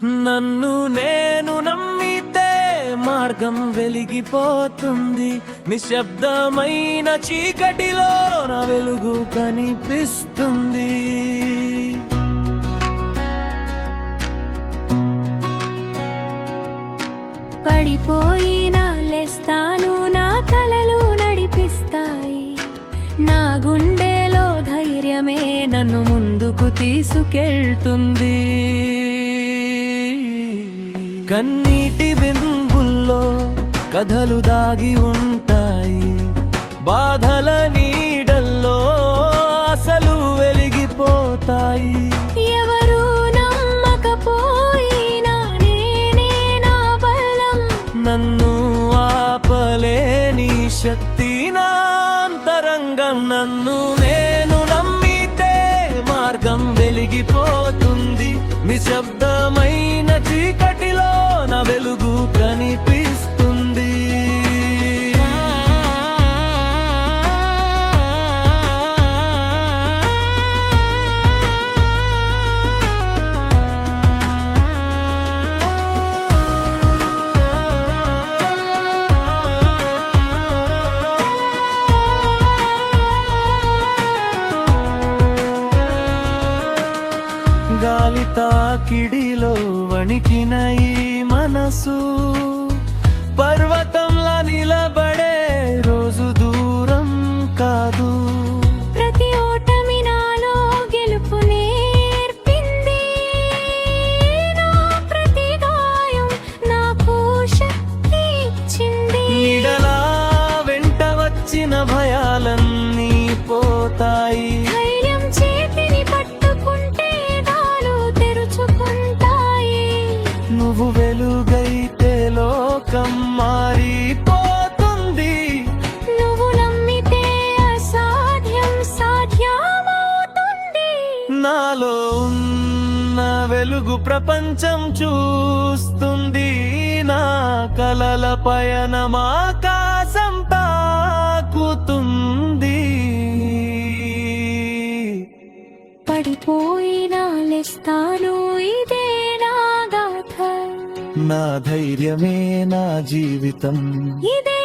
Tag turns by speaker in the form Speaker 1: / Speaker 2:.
Speaker 1: నన్ను నేను నమ్మితే మార్గం వెలిగిపోతుంది. నిశ్శబ్దమైన చీకటిలో నా వెలుగు కనిపిస్తుంది.
Speaker 2: పడిపోయినా లేస్తాను, నా కలలు నడిపిస్తాయి. నా గుండెలో ధైర్యమే నన్ను ముందుకు తీసుకెళ్తుంది.
Speaker 1: కన్నీటి బిందుల్లో కథలు దాగి ఉంటాయి. బాధల నీడల్లో అసలు వెలిగిపోతాయి.
Speaker 2: ఎవరు నమ్మకపోయినా నేనే నా బలం.
Speaker 1: నన్ను ఆపలేని శక్తి నా అంతరంగం. నన్ను నేను నమ్మితే మార్గం వెలిగిపోతుంది. నిశ్శబ్దమైన చీకటిలో నా వెలుగు కనిపిస్తుంది. గాలి తాకిడిలో వణికిన ఈ మనసు పర్వతంలా నిలబడే రోజు దూరం కాదు.
Speaker 2: ప్రతి ఓటమి నాలో గెలుపు నేర్పింది. నా ప్రతి గాయం నాకు శక్తి ఇచ్చింది.
Speaker 1: నీడలా వెంట వచ్చిన భయాలన్నీ పోతాయి.
Speaker 2: ధైర్యం చేతిని పట్టుకుంటే దాలు తెరుచుకుంటాయి.
Speaker 1: నువ్వు వెలుగైతే లోకం మారిపోతుంది.
Speaker 2: నువ్వు నమ్మితే అసాధ్యం సాధ్యమవుతుంది.
Speaker 1: నాలో ఉన్న వెలుగు ప్రపంచం చూస్తుంది. నా కలల పయనం ఆకాశం తాకుతుంది.
Speaker 2: పడిపోయినా లేస్తాను, ఇదే నా గాథ.
Speaker 1: నా ధైర్యమే నా జీవితం.
Speaker 2: ఇదే